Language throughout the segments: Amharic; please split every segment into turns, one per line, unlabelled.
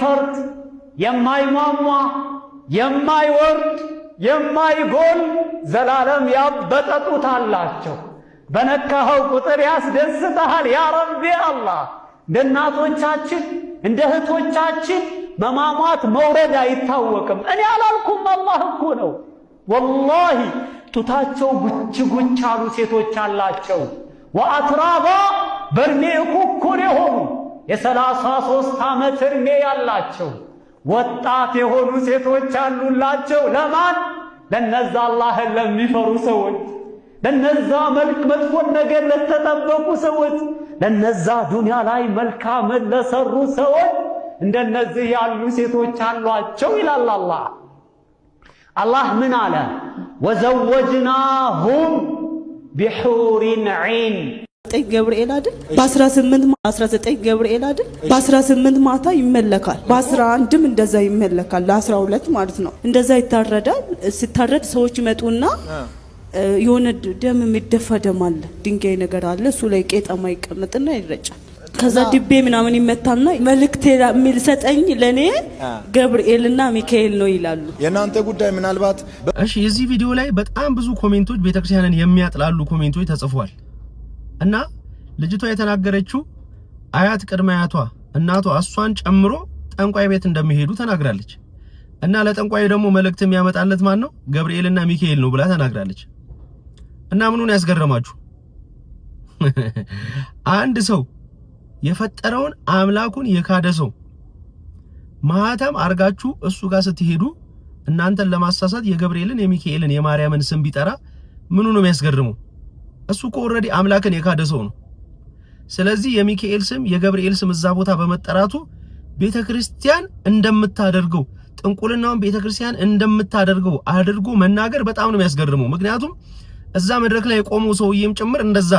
የማይፈርድ የማይሟሟ የማይወርድ የማይጎል ዘላለም ያበጠ ጡት አላቸው። በነካኸው ቁጥር ያስደስተሃል። ያ ረቢ አላህ እንደ እናቶቻችን እንደ እህቶቻችን መማሟት መውረድ አይታወቅም። እኔ አላልኩም፣ አላህ እኮ ነው። ወላሂ ጡታቸው ጉች ጉች አሉ ሴቶች አላቸው። ወአትራባ በእድሜ እኩል የሆኑ የ33 ዓመት እድሜ ያላቸው ወጣት የሆኑ ሴቶች አሉላቸው። ለማን? ለነዛ አላህን ለሚፈሩ ሰዎች፣ ለነዛ መጥፎን ነገር ለተጠበቁ ሰዎች፣ ለነዛ ዱንያ ላይ መልካምን ለሰሩ ሰዎች እንደነዚህ ያሉ ሴቶች አሏቸው ይላል አላህ። አላህ ምን አለ? ወዘወጅናሁም ቢሑሪን ዒን
ገብርኤል አይደል በ19 ገብርኤል አይደል በ18 ማታ ይመለካል። በ11ም እንደዛ ይመለካል። ለ12 ማለት ነው። እንደዛ ይታረዳል። ሲታረድ ሰዎች ይመጡና የሆነ ደም የሚደፋ ደም አለ፣ ድንጋይ ነገር አለ። እሱ ላይ ቄጠማ ይቀመጥና ይረጫል። ከዛ ድቤ ምናምን ይመታና መልእክት የሚሰጠኝ ለኔ ገብርኤልና ሚካኤል ነው ይላሉ።
የናንተ ጉዳይ ምናልባት
እሺ። እዚህ ቪዲዮ ላይ በጣም ብዙ ኮሜንቶች ቤተክርስቲያንን የሚያጥላሉ ኮሜንቶች ተጽፏል እና ልጅቷ የተናገረችው አያት ቅድመ አያቷ እናቷ እሷን ጨምሮ ጠንቋይ ቤት እንደሚሄዱ ተናግራለች። እና ለጠንቋይ ደግሞ መልእክት የሚያመጣለት ማን ነው? ገብርኤልና ሚካኤል ነው ብላ ተናግራለች። እና ምኑን ያስገረማችሁ? አንድ ሰው የፈጠረውን አምላኩን የካደ ሰው ማህተም አርጋችሁ እሱ ጋር ስትሄዱ እናንተን ለማሳሳት የገብርኤልን የሚካኤልን የማርያምን ስም ቢጠራ ምኑ ነው የሚያስገርመው? እሱ እኮ ኦልሬዲ አምላክን የካደ ሰው ነው። ስለዚህ የሚካኤል ስም የገብርኤል ስም እዛ ቦታ በመጠራቱ ቤተክርስቲያን እንደምታደርገው ጥንቁልናውን ቤተክርስቲያን እንደምታደርገው አድርጎ መናገር በጣም ነው የሚያስገርመው። ምክንያቱም እዛ መድረክ ላይ የቆመው ሰውዬም ጭምር እንደዛ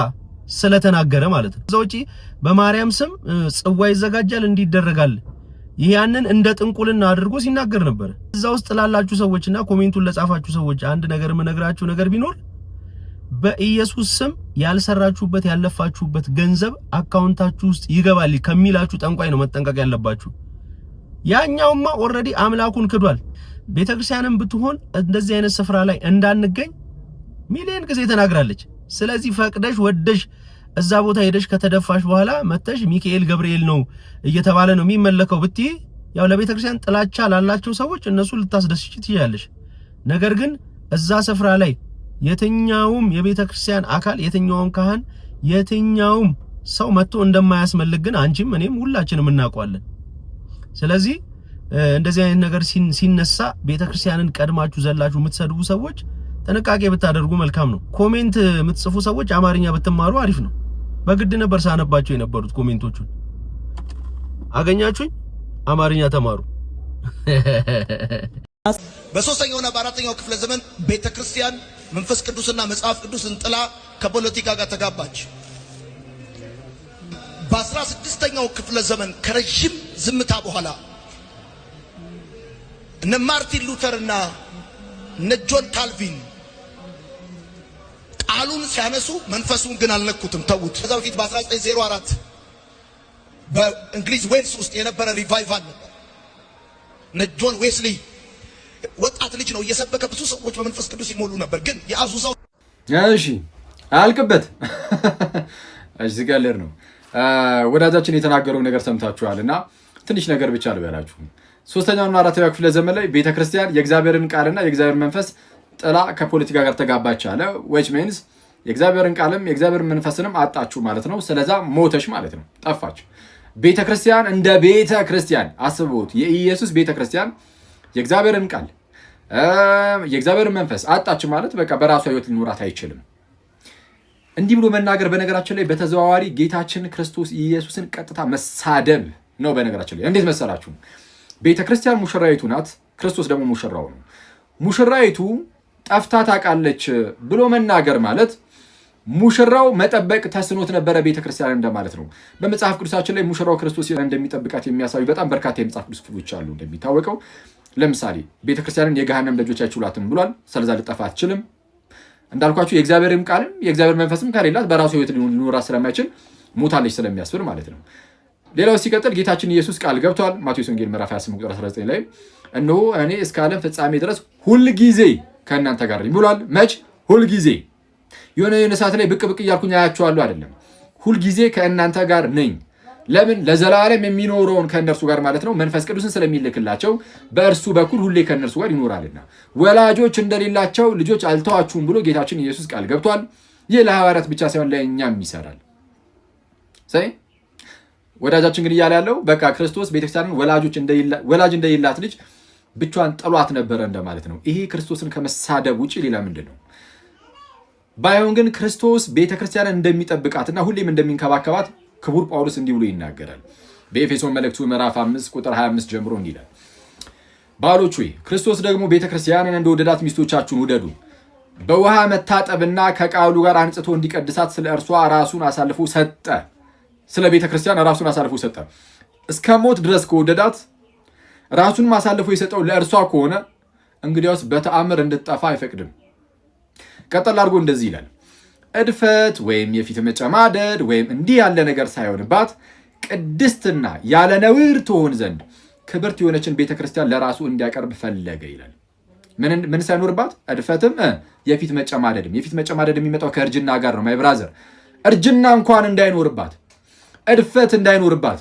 ስለተናገረ ማለት ነው። እዛው እጪ በማርያም ስም ጽዋ ይዘጋጃል እንዲደረጋል ያንን እንደ ጥንቁልና አድርጎ ሲናገር ነበር። እዛ ውስጥ ላላችሁ ሰዎችና ኮሜንቱን ለጻፋችሁ ሰዎች አንድ ነገር መነግራችሁ ነገር ቢኖር በኢየሱስ ስም ያልሰራችሁበት ያለፋችሁበት ገንዘብ አካውንታችሁ ውስጥ ይገባል ከሚላችሁ ጠንቋይ ነው መጠንቀቅ ያለባችሁ። ያኛውማ ኦሬዲ አምላኩን ክዷል። ቤተክርስቲያንም ብትሆን እንደዚህ አይነት ስፍራ ላይ እንዳንገኝ ሚሊዮን ጊዜ ተናግራለች። ስለዚህ ፈቅደሽ ወደሽ እዛ ቦታ ሄደሽ ከተደፋሽ በኋላ መተሽ ሚካኤል ገብርኤል ነው እየተባለ ነው የሚመለከው ብትይ ያው ለቤተክርስቲያን ጥላቻ ላላቸው ሰዎች እነሱ ልታስደስቺ ትያለሽ። ነገር ግን እዛ ስፍራ ላይ የትኛውም የቤተክርስቲያን አካል የትኛውም ካህን የትኛውም ሰው መጥቶ እንደማያስመልክ ግን አንቺም እኔም ሁላችንም እናውቀዋለን። ስለዚህ እንደዚህ አይነት ነገር ሲነሳ ቤተክርስቲያንን ቀድማችሁ ዘላችሁ የምትሰድቡ ሰዎች ጥንቃቄ ብታደርጉ መልካም ነው። ኮሜንት የምትጽፉ ሰዎች አማርኛ ብትማሩ አሪፍ ነው። በግድ ነበር ሳነባቸው የነበሩት ኮሜንቶቹን። አገኛችሁኝ? አማርኛ ተማሩ።
በሶስተኛውና በአራተኛው ክፍለ ዘመን ቤተክርስቲያን መንፈስ ቅዱስና መጽሐፍ ቅዱስን ጥላ ከፖለቲካ ጋር ተጋባች። በ16ኛው ክፍለ ዘመን ከረጅም ዝምታ በኋላ እነ ማርቲን ሉተርና እነ ጆን ካልቪን ቃሉን ሲያነሱ መንፈሱን ግን አልነኩትም፣ ተውት። ከዛ በፊት በ1904 በእንግሊዝ ዌልስ ውስጥ የነበረ ሪቫይቫል ነበር። እነ ጆን ዌስሊ ወጣት ልጅ ነው እየሰበከ ብዙ ሰዎች በመንፈስ ቅዱስ ይሞሉ ነበር። ግን የአዙዛው
እሺ አልቅበት እዚህ ጋር ነው ወዳጃችን የተናገረው ነገር ሰምታችኋልና ትንሽ ነገር ብቻ ልበላችሁ። ሶስተኛውና አራተኛው ክፍለ ዘመን ላይ ቤተክርስቲያን የእግዚአብሔርን ቃልና የእግዚአብሔር መንፈስ ጥላ ከፖለቲካ ጋር ተጋባች አለ። which means የእግዚአብሔርን ቃልም የእግዚአብሔርን መንፈስንም አጣችሁ ማለት ነው። ስለዛ ሞተሽ ማለት ነው፣ ጠፋች። ቤተክርስቲያን እንደ ቤተክርስቲያን አስቡት። የኢየሱስ ቤተክርስቲያን የእግዚአብሔርን ቃል የእግዚአብሔርን መንፈስ አጣች ማለት በቃ በራሷ ህይወት ሊኖራት አይችልም። እንዲህ ብሎ መናገር በነገራችን ላይ በተዘዋዋሪ ጌታችን ክርስቶስ ኢየሱስን ቀጥታ መሳደብ ነው። በነገራችን ላይ እንዴት መሰላችሁ? ቤተክርስቲያን ሙሽራይቱ ናት፣ ክርስቶስ ደግሞ ሙሽራው ነው። ሙሽራይቱ ጠፍታ ታውቃለች ብሎ መናገር ማለት ሙሽራው መጠበቅ ተስኖት ነበረ ቤተክርስቲያን እንደማለት ነው። በመጽሐፍ ቅዱሳችን ላይ ሙሽራው ክርስቶስ እንደሚጠብቃት የሚያሳዩ በጣም በርካታ የመጽሐፍ ቅዱስ ክፍሎች አሉ። እንደሚታወቀው ለምሳሌ ቤተክርስቲያንን የገሃነም ደጆች አይችሏትም ብሏል። ስለዛ ልጠፋ አትችልም። እንዳልኳችሁ የእግዚአብሔርም ቃልም የእግዚአብሔር መንፈስም ከሌላት በራሱ ህይወት ሊኖራት ስለማይችል ሞታለች ስለሚያስብል ማለት ነው። ሌላው ሲቀጥል ጌታችን ኢየሱስ ቃል ገብቷል። ማቴዎስ ወንጌል ምዕራፍ 28 ቁጥር 19 ላይ እነሆ እኔ እስከ ዓለም ፍጻሜ ድረስ ሁልጊዜ ከእናንተ ጋር ነኝ ብሏል። መች? ሁልጊዜ። የሆነ ሰዓት ላይ ብቅ ብቅ እያልኩኝ አያቸዋለሁ አይደለም። ሁልጊዜ ከእናንተ ጋር ነኝ። ለምን? ለዘላለም የሚኖረውን ከእነርሱ ጋር ማለት ነው መንፈስ ቅዱስን ስለሚልክላቸው በእርሱ በኩል ሁሌ ከእነርሱ ጋር ይኖራልና። ወላጆች እንደሌላቸው ልጆች አልተዋችሁም ብሎ ጌታችን ኢየሱስ ቃል ገብቷል። ይህ ለሐዋርያት ብቻ ሳይሆን ለእኛም ይሰራል። ወዳጃችን ግን እያለ ያለው በቃ ክርስቶስ ቤተክርስቲያንን ወላጅ እንደሌላት ልጅ ብቻዋን ጥሏት ነበረ እንደማለት ነው። ይሄ ክርስቶስን ከመሳደብ ውጭ ሌላ ምንድን ነው? ባይሆን ግን ክርስቶስ ቤተክርስቲያንን እንደሚጠብቃትና ሁሌም እንደሚንከባከባት ክቡር ጳውሎስ እንዲህ ብሎ ይናገራል። በኤፌሶን መልእክቱ ምዕራፍ 5 ቁጥር 25 ጀምሮ እንዲህ ይላል፣ ባሎች ሆይ ክርስቶስ ደግሞ ቤተክርስቲያንን እንደወደዳት ሚስቶቻችሁን ውደዱ። በውሃ መታጠብና ከቃሉ ጋር አንጽቶ እንዲቀድሳት ስለ እርሷ ራሱን አሳልፎ ሰጠ። ስለ ቤተክርስቲያን ራሱን አሳልፎ ሰጠ። እስከ ሞት ድረስ ከወደዳት ራሱን አሳልፎ የሰጠው ለእርሷ ከሆነ እንግዲያውስ በተአምር እንድትጠፋ አይፈቅድም። ቀጠል አድርጎ እንደዚህ ይላል፣ እድፈት ወይም የፊት መጨማደድ ወይም እንዲህ ያለ ነገር ሳይሆንባት ቅድስትና ያለ ነውር ትሆን ዘንድ ክብርት የሆነችን ቤተክርስቲያን ለራሱ እንዲያቀርብ ፈለገ ይላል። ምን ሳይኖርባት? እድፈትም የፊት መጨማደድም። የፊት መጨማደድ የሚመጣው ከእርጅና ጋር ነው። ማይ ብራዘር፣ እርጅና እንኳን እንዳይኖርባት፣ እድፈት እንዳይኖርባት፣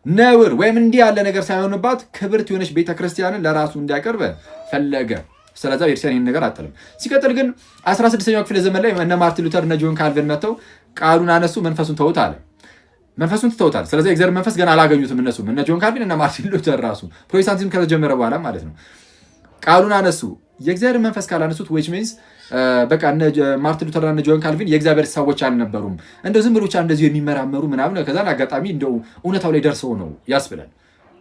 ነውር ወይም እንዲህ ያለ ነገር ሳይሆንባት ክብርት የሆነች ቤተክርስቲያንን ለራሱ እንዲያቀርብ ፈለገ። ስለዛ ቤተክርስቲያን ይህን ነገር አጠለም። ሲቀጥል ግን 16ኛው ክፍለ ዘመን ላይ እነ ማርቲን ሉተር እነ ጆን ካልቪን መጥተው ቃሉን አነሱ፣ መንፈሱን ተውት አለ። መንፈሱን ትተውታል። ስለዚህ የእግዚአብሔር መንፈስ ገና አላገኙትም እነሱ እነ ጆን ካልቪን እነ ማርቲን ሉተር ራሱ ፕሮቴስታንቲዝም ከተጀመረ በኋላ ማለት ነው። ቃሉን አነሱ። የእግዚአብሔር መንፈስ ካላነሱት ዊች ሚንስ በቃ እነ ማርቲን ሉተር እና ጆን ካልቪን የእግዚአብሔር ሰዎች አልነበሩም። እንደው ዝም ብሎ ብቻ እንደዚሁ የሚመራመሩ ምናምን ከዛን አጋጣሚ እንደው እውነታው ላይ ደርሰው ነው ያስብላል።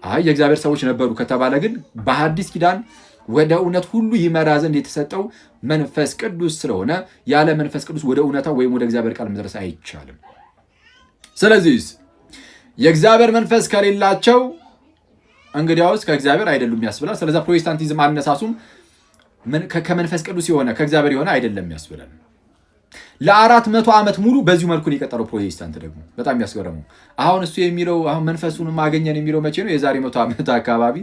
አይ የእግዚአብሔር ሰዎች ነበሩ ከተባለ ግን በሐዲስ ኪዳን ወደ እውነት ሁሉ ይመራ ዘንድ የተሰጠው መንፈስ ቅዱስ ስለሆነ ያለ መንፈስ ቅዱስ ወደ እውነታው ወይም ወደ እግዚአብሔር ቃል መድረስ አይቻልም። ስለዚህ የእግዚአብሔር መንፈስ ከሌላቸው እንግዲያውስ ከእግዚአብሔር አይደሉም ያስብላል። ስለዚህ ፕሮቴስታንቲዝም አነሳሱም ከመንፈስ ቅዱስ የሆነ ከእግዚአብሔር የሆነ አይደለም ያስብላል። ለ400 ዓመት ሙሉ በዚሁ መልኩ የቀጠለው ፕሮቴስታንት ደግሞ በጣም ያስገረመው አሁን እሱ የሚለው አሁን መንፈሱን ማገኘን የሚለው መቼ ነው? የዛሬ 100 ዓመት አካባቢ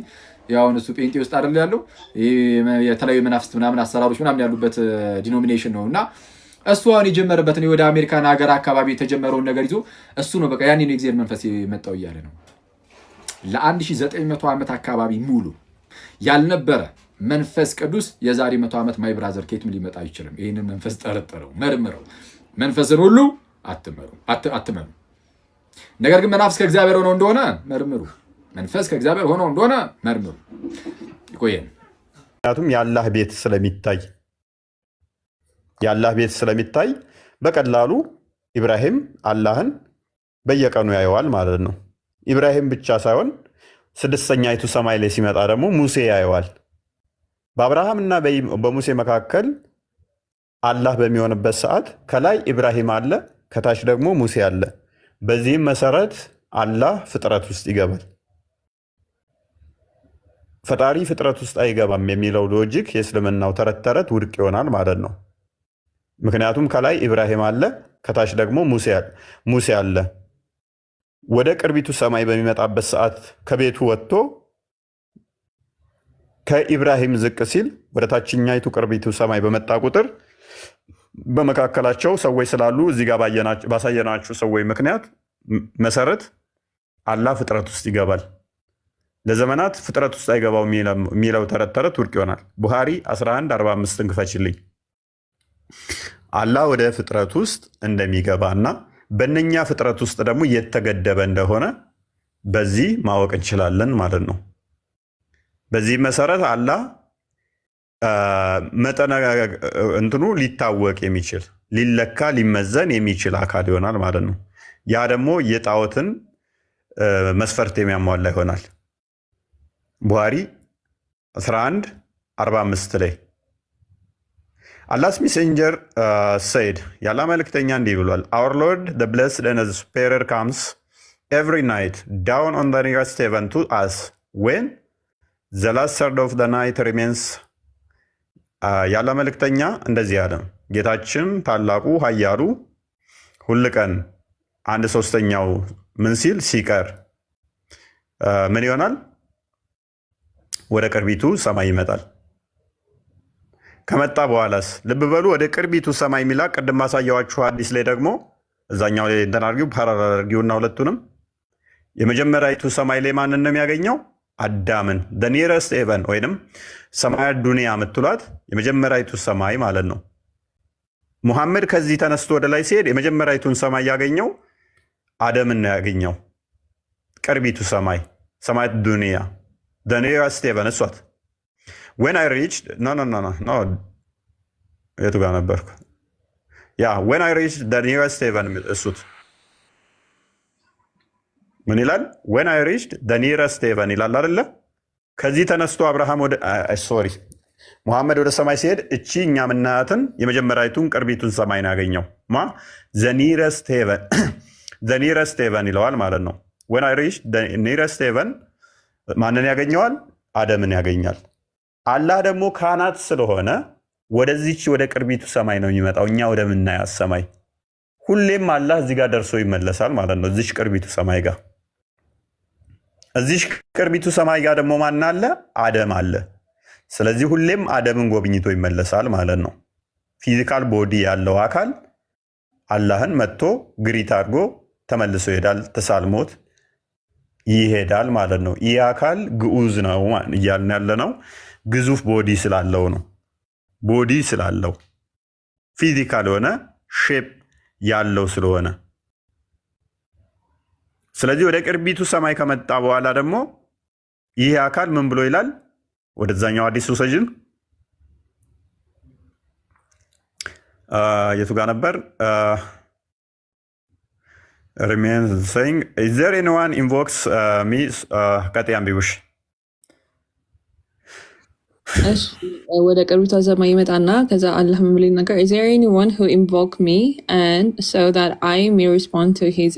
ያውን እሱ ጴንጤ ውስጥ አይደል ያለው የተለያዩ መናፍስት ምናምን አሰራሮች ምናምን ያሉበት ዲኖሚኔሽን ነው እና እሱ አሁን የጀመረበትን ወደ አሜሪካን ሀገር አካባቢ የተጀመረውን ነገር ይዞ እሱ ነው በቃ ያኔ ነው የእግዚአብሔር መንፈስ የመጣው እያለ ነው። ለ1900 ዓመት አካባቢ ሙሉ ያልነበረ መንፈስ ቅዱስ የዛሬ 100 ዓመት ማይ ብራዘር ኬትም ሊመጣ አይችልም። ይህንን መንፈስ ጠርጥረው መርምረው መንፈስን ሁሉ አትመኑ። ነገር ግን መናፍስ ከእግዚአብሔር ሆነው እንደሆነ መርምሩ። መንፈስ ከእግዚአብሔር ሆነው እንደሆነ መርምሩ። ይቆየን።
ምክንያቱም የአላህ ቤት ስለሚታይ በቀላሉ ኢብራሂም አላህን በየቀኑ ያየዋል ማለት ነው። ኢብራሂም ብቻ ሳይሆን 6ኛይቱ ሰማይ ላይ ሲመጣ ደግሞ ሙሴ ያየዋል። በአብርሃምና በሙሴ መካከል አላህ በሚሆንበት ሰዓት ከላይ ኢብራሂም አለ፣ ከታች ደግሞ ሙሴ አለ። በዚህም መሰረት አላህ ፍጥረት ውስጥ ይገባል። ፈጣሪ ፍጥረት ውስጥ አይገባም የሚለው ሎጂክ የእስልምናው ተረት ውድቅ ይሆናል ማለት ነው። ምክንያቱም ከላይ ኢብራሂም አለ፣ ከታች ደግሞ ሙሴ አለ። ወደ ቅርቢቱ ሰማይ በሚመጣበት ሰዓት ከቤቱ ወጥቶ ከኢብራሂም ዝቅ ሲል ወደ ታችኛይቱ ቅርቢቱ ሰማይ በመጣ ቁጥር በመካከላቸው ሰዎች ስላሉ እዚህ ጋር ባሳየናችሁ ሰዎች ምክንያት መሰረት አላህ ፍጥረት ውስጥ ይገባል። ለዘመናት ፍጥረት ውስጥ አይገባው የሚለው ተረት ውድቅ ይሆናል። ቡኻሪ 11:45 ክፈችልኝ። አላህ ወደ ፍጥረት ውስጥ እንደሚገባና በእነኛ ፍጥረት ውስጥ ደግሞ የተገደበ እንደሆነ በዚህ ማወቅ እንችላለን ማለት ነው። በዚህ መሰረት አላህ መጠነ እንትኑ ሊታወቅ የሚችል ሊለካ ሊመዘን የሚችል አካል ይሆናል ማለት ነው። ያ ደግሞ የጣዖትን መስፈርት የሚያሟላ ይሆናል። ቡኻሪ 11:45 ላይ Allah's messenger said, የአላህ መልእክተኛ እንዲህ ብሏል, Our Lord, the blessed and the superior comes every night down on the nearest heaven to us when the last third of the night remains. የአላህ መልእክተኛ እንደዚህ አለ, ጌታችን ታላቁ ኃያሉ ሁል ቀን 1/3 ምን ሲል ሲቀር ምን ይሆናል? ወደ ቅርቢቱ ሰማይ ይመጣል። ከመጣ በኋላስ ልብ በሉ። ወደ ቅርቢቱ ሰማይ የሚላ ቅድም ማሳያዋችሁ ሐዲስ ላይ ደግሞ እዛኛው ላይ እንደናርጊው ፓራላል አድርጊውና ሁለቱንም የመጀመሪያይቱ ሰማይ ላይ ማንን ነው የሚያገኘው? አዳምን the nearest heaven ወይንም ሰማያ ዱንያ የምትሏት የመጀመሪያይቱ ሰማይ ማለት ነው። ሙሐመድ ከዚህ ተነስቶ ወደ ላይ ሲሄድ የመጀመሪያይቱን ሰማይ ያገኘው አደምን ነው ያገኘው። ቅርቢቱ ሰማይ ሰማያት ዱንያ the nearest heaven እሷት when I reached no የቱ ጋር ነበርኩ? ያ when I reached the nearest heaven እሱት ምን ይላል? when I reached the nearest heaven ይላል አይደለ? ከዚህ ተነስቶ አብርሃም ወደ ሶሪ ሙሐመድ ወደ ሰማይ ሲሄድ እቺ እኛ ምናያትን የመጀመሪያዊቱን ቅርቢቱን ሰማይ ነው ያገኘው። ማ the nearest heaven ይለዋል ማለት ነው። when I reached the nearest heaven ማንን ያገኘዋል? አደምን ያገኛል። አላህ ደግሞ ካህናት ስለሆነ ወደዚች ወደ ቅርቢቱ ሰማይ ነው የሚመጣው፣ እኛ ወደምናያት ሰማይ። ሁሌም አላህ እዚህ ጋር ደርሶ ይመለሳል ማለት ነው፣ እዚች ቅርቢቱ ሰማይ ጋር። እዚች ቅርቢቱ ሰማይ ጋር ደግሞ ማን አለ? አደም አለ። ስለዚህ ሁሌም አደምን ጎብኝቶ ይመለሳል ማለት ነው። ፊዚካል ቦዲ ያለው አካል አላህን መጥቶ ግሪት አድርጎ ተመልሶ ይሄዳል፣ ተሳልሞት ይሄዳል ማለት ነው። ይህ አካል ግዑዝ ነው እያልን ያለ ነው። ግዙፍ ቦዲ ስላለው ነው። ቦዲ ስላለው ፊዚካል የሆነ ሼፕ ያለው ስለሆነ፣ ስለዚህ ወደ ቅርቢቱ ሰማይ ከመጣ በኋላ ደግሞ ይህ አካል ምን ብሎ ይላል? ወደዛኛው አዲሱ ሰጅን የቱ ጋር ነበር? remains saying is there anyone invokes me ቀጥያም ቢቡሽ
እሺ ወደ ቅርቢቷ ሰማይ ይመጣና ከዛ አላህ ምን ብሎ ነገር is there anyone who invoke me and so that I may respond to his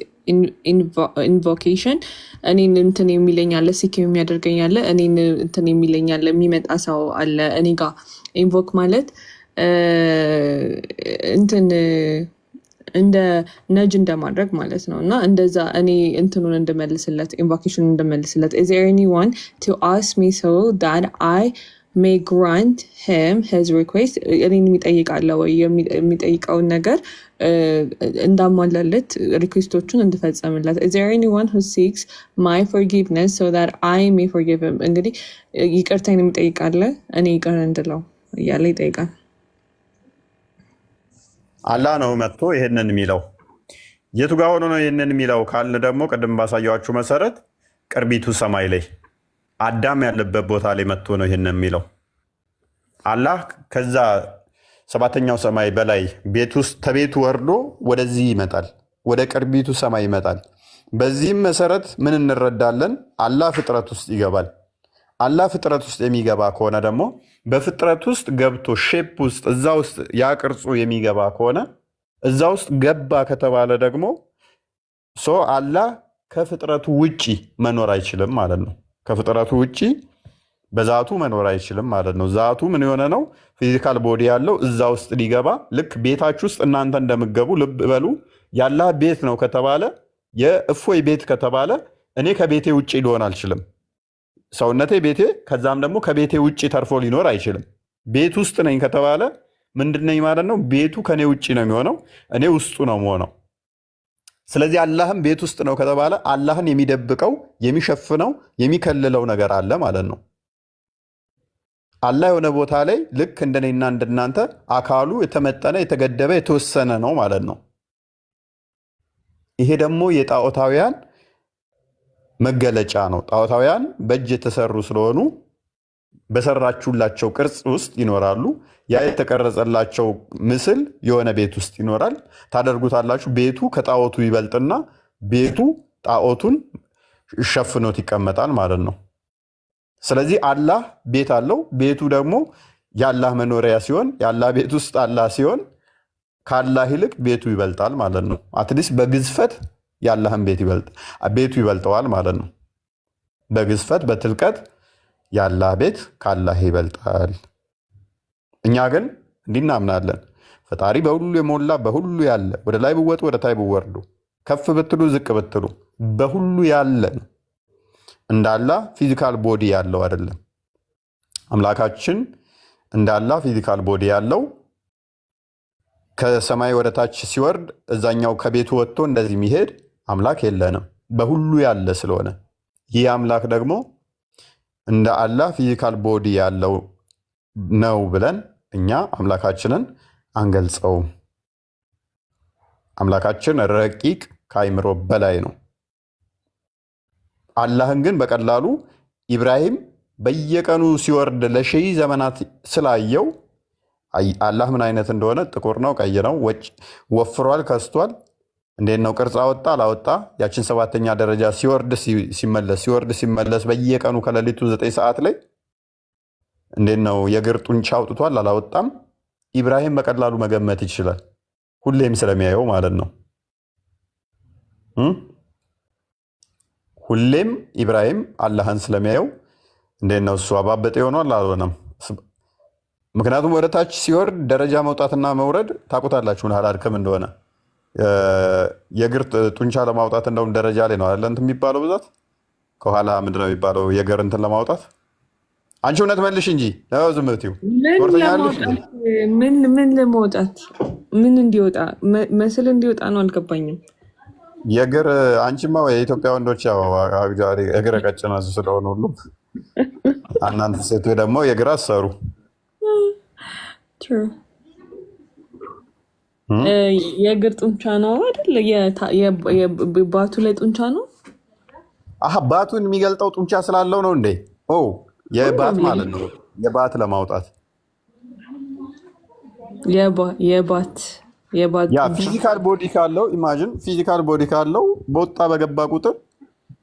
invocation እኔን እንትን የሚለኝ አለ፣ ሲክ የሚያደርገኝ አለ፣ እኔን እንትን የሚለኝ አለ፣ የሚመጣ ሰው አለ እኔ ጋር። ኢንቮክ ማለት እንትን እንደ ነጅ እንደማድረግ ማለት ነው። እና እንደዛ እኔ እንትኑን እንደመልስለት ኢንቮኬሽኑን እንደመልስለት is there anyone to ask me so that I may grant him his request እኔን የሚጠይቃለ ወይ የሚጠይቀውን ነገር እንዳሟላለት ሪኩዌስቶቹን እንድፈጸምለት is there anyone who seeks my forgiveness so that I may forgive him እንግዲህ ይቅርታን የሚጠይቃለ እኔ ይቅር እንድለው እያለ ይጠይቃል።
አላህ ነው መጥቶ ይሄንን የሚለው። የቱ ጋር ሆኖ ነው ይሄንን የሚለው ካልን ደግሞ ቅድም ባሳያችሁ መሰረት ቅርቢቱ ሰማይ ላይ አዳም ያለበት ቦታ ላይ መጥቶ ነው ይሄንን የሚለው። አላህ ከዛ ሰባተኛው ሰማይ በላይ ቤት ውስጥ ተቤቱ ወርዶ ወደዚህ ይመጣል፣ ወደ ቅርቢቱ ሰማይ ይመጣል። በዚህም መሰረት ምን እንረዳለን? አላህ ፍጥረት ውስጥ ይገባል። አላህ ፍጥረት ውስጥ የሚገባ ከሆነ ደግሞ በፍጥረት ውስጥ ገብቶ ሼፕ ውስጥ እዛ ውስጥ ያ ቅርጹ የሚገባ ከሆነ እዛ ውስጥ ገባ ከተባለ ደግሞ አላህ ከፍጥረቱ ውጪ መኖር አይችልም ማለት ነው። ከፍጥረቱ ውጪ በዛቱ መኖር አይችልም ማለት ነው። ዛቱ ምን የሆነ ነው? ፊዚካል ቦዲ ያለው እዛ ውስጥ ሊገባ ልክ ቤታችሁ ውስጥ እናንተ እንደምገቡ ልብ በሉ። የአላህ ቤት ነው ከተባለ የእፎይ ቤት ከተባለ እኔ ከቤቴ ውጪ ሊሆን አልችልም። ሰውነቴ ቤቴ፣ ከዛም ደግሞ ከቤቴ ውጪ ተርፎ ሊኖር አይችልም። ቤት ውስጥ ነኝ ከተባለ ምንድነኝ ማለት ነው? ቤቱ ከኔ ውጪ ነው የሚሆነው፣ እኔ ውስጡ ነው የምሆነው። ስለዚህ አላህም ቤት ውስጥ ነው ከተባለ አላህን የሚደብቀው የሚሸፍነው የሚከልለው ነገር አለ ማለት ነው። አላህ የሆነ ቦታ ላይ ልክ እንደኔና እንደናንተ አካሉ የተመጠነ የተገደበ የተወሰነ ነው ማለት ነው። ይሄ ደግሞ የጣዖታውያን መገለጫ ነው። ጣዖታውያን በእጅ የተሰሩ ስለሆኑ በሰራችሁላቸው ቅርጽ ውስጥ ይኖራሉ። ያ የተቀረጸላቸው ምስል የሆነ ቤት ውስጥ ይኖራል። ታደርጉታላችሁ። ቤቱ ከጣዖቱ ይበልጥና ቤቱ ጣዖቱን ሸፍኖት ይቀመጣል ማለት ነው። ስለዚህ አላህ ቤት አለው። ቤቱ ደግሞ የአላህ መኖሪያ ሲሆን የአላህ ቤት ውስጥ አላህ ሲሆን ከአላህ ይልቅ ቤቱ ይበልጣል ማለት ነው። አትሊስት በግዝፈት የአላህን ቤቱ ይበልጠዋል ማለት ነው። በግዝፈት በትልቀት የአላህ ቤት ከአላህ ይበልጣል። እኛ ግን እንዲህ እናምናለን። ፈጣሪ በሁሉ የሞላ በሁሉ ያለ፣ ወደ ላይ ብወጡ ወደ ታይ ብወርዱ፣ ከፍ ብትሉ ዝቅ ብትሉ በሁሉ ያለ ነው። እንዳላ ፊዚካል ቦዲ ያለው አይደለም። አምላካችን እንዳላ ፊዚካል ቦዲ ያለው ከሰማይ ወደ ታች ሲወርድ እዛኛው ከቤቱ ወጥቶ እንደዚህ የሚሄድ አምላክ የለንም። በሁሉ ያለ ስለሆነ ይህ አምላክ ደግሞ እንደ አላህ ፊዚካል ቦዲ ያለው ነው ብለን እኛ አምላካችንን አንገልጸውም። አምላካችን ረቂቅ ከአይምሮ በላይ ነው። አላህን ግን በቀላሉ ኢብራሂም በየቀኑ ሲወርድ ለሺህ ዘመናት ስላየው አላህ ምን አይነት እንደሆነ ጥቁር ነው፣ ቀይ ነው፣ ወፍሯል፣ ከስቷል፣ እንዴት ነው ቅርጽ አወጣ አላወጣ፣ ያችን 7ኛ ደረጃ ሲወርድ ሲመለስ በየቀኑ ከሌሊቱ 9 ሰዓት ላይ እንዴት ነው የእግር ጡንቻ አውጥቷል አላወጣም፣ ኢብራሂም በቀላሉ መገመት ይችላል። ሁሌም ስለሚያየው ማለት ነው። ሁሌም ኢብራሂም አላህን ስለሚያየው እንዴት ነው እሱ አባበጠ ይሆናል አልሆነም። ምክንያቱም ወደ ታች ሲወርድ ደረጃ መውጣትና መውረድ ታውቁታላችሁ አላድከም እንደሆነ የእግር ጡንቻ ለማውጣት እንደውም ደረጃ ላይ ነው አይደል እንትን የሚባለው ብዛት ከኋላ ምንድን ነው የሚባለው የእግር እንትን ለማውጣት። አንቺ እውነት መልሽ እንጂ ነው ዝም ብትይው
ምን ለማውጣት ምን እንዲወጣ መስል እንዲወጣ ነው አልገባኝም።
የእግር አንቺማ የኢትዮጵያ ወንዶች ያው እግር ቀጭን ስለሆነ ሁሉም እናንተ ሴቶች ደግሞ የእግር አሰሩ
የእግር ጡንቻ ነው አይደል? የባቱ ላይ ጡንቻ ነው።
ባቱን የሚገልጠው ጡንቻ ስላለው ነው እንዴ? የባት ማለት ነው። የባት ለማውጣት ያ ፊዚካል ቦዲ ካለው ኢማጂን ፊዚካል ቦዲ ካለው በወጣ በገባ ቁጥር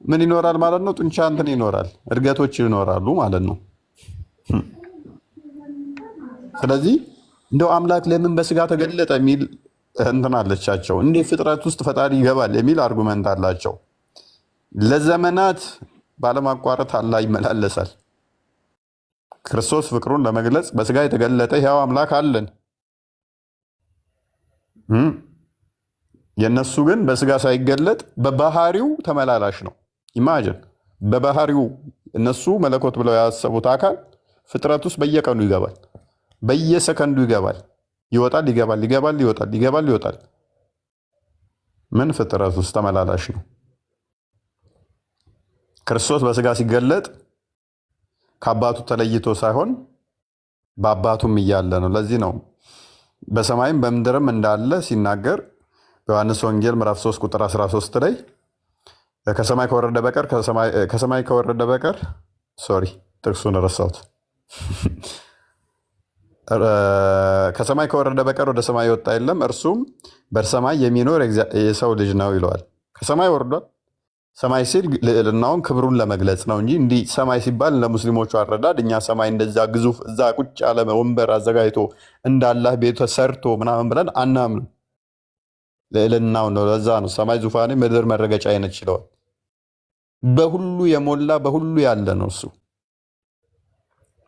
ምን ይኖራል ማለት ነው? ጡንቻ እንትን ይኖራል፣ እድገቶች ይኖራሉ ማለት ነው። ስለዚህ እንደው አምላክ ለምን በስጋ ተገለጠ የሚል እንትን አለቻቸው። እንዴት ፍጥረት ውስጥ ፈጣሪ ይገባል የሚል አርጉመንት አላቸው። ለዘመናት ባለማቋረጥ አላህ ይመላለሳል። ክርስቶስ ፍቅሩን ለመግለጽ በስጋ የተገለጠ ሕያው አምላክ አለን። የነሱ ግን በስጋ ሳይገለጥ በባህሪው ተመላላሽ ነው። ኢማጅን በባህሪው እነሱ መለኮት ብለው ያሰቡት አካል ፍጥረት ውስጥ በየቀኑ ይገባል፣ በየሰከንዱ ይገባል፣ ይወጣል፣ ይገባል፣ ይገባል፣ ይወጣል፣ ይገባል፣ ይወጣል። ምን ፍጥረት ውስጥ ተመላላሽ ነው። ክርስቶስ በስጋ ሲገለጥ ከአባቱ ተለይቶ ሳይሆን በአባቱም እያለ ነው። ለዚህ ነው በሰማይም በምድርም እንዳለ ሲናገር በዮሐንስ ወንጌል ምዕራፍ 3 ቁጥር 13 ላይ ከሰማይ ከወረደ በቀር ሶሪ ጥቅሱን ረሳሁት። ከሰማይ ከወረደ በቀር ወደ ሰማይ የወጣ የለም፣ እርሱም በሰማይ የሚኖር የሰው ልጅ ነው ይለዋል። ከሰማይ ወርዷል። ሰማይ ሲል ልዕልናውን ክብሩን ለመግለጽ ነው እንጂ እንዲህ ሰማይ ሲባል ለሙስሊሞቹ አረዳድ እኛ ሰማይ እንደዛ ግዙፍ እዛ ቁጭ ያለ ወንበር አዘጋጅቶ እንዳላህ ቤቱ ሰርቶ ምናምን ብለን አናምንም። ልዕልናው ነው። ለዛ ነው ሰማይ ዙፋኔ ምድር መረገጫ አይነት ይለዋል። በሁሉ የሞላ በሁሉ ያለ ነው እሱ።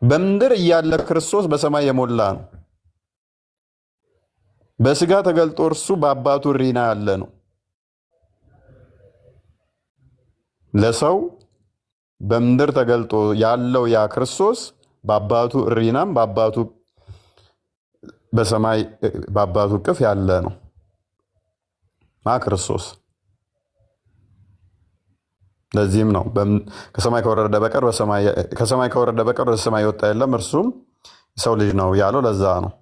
በምድር እያለ ክርስቶስ በሰማይ የሞላ ነው። በስጋ ተገልጦ እርሱ በአባቱ ሪና ያለ ነው። ለሰው በምድር ተገልጦ ያለው ያ ክርስቶስ በአባቱ ሪናም በሰማይ በአባቱ እቅፍ ያለ ነው ክርስቶስ። ለዚህም ነው ከሰማይ ከወረደ በቀር ወደ ሰማይ የወጣ የለም እርሱም ሰው ልጅ ነው ያለው። ለዛ ነው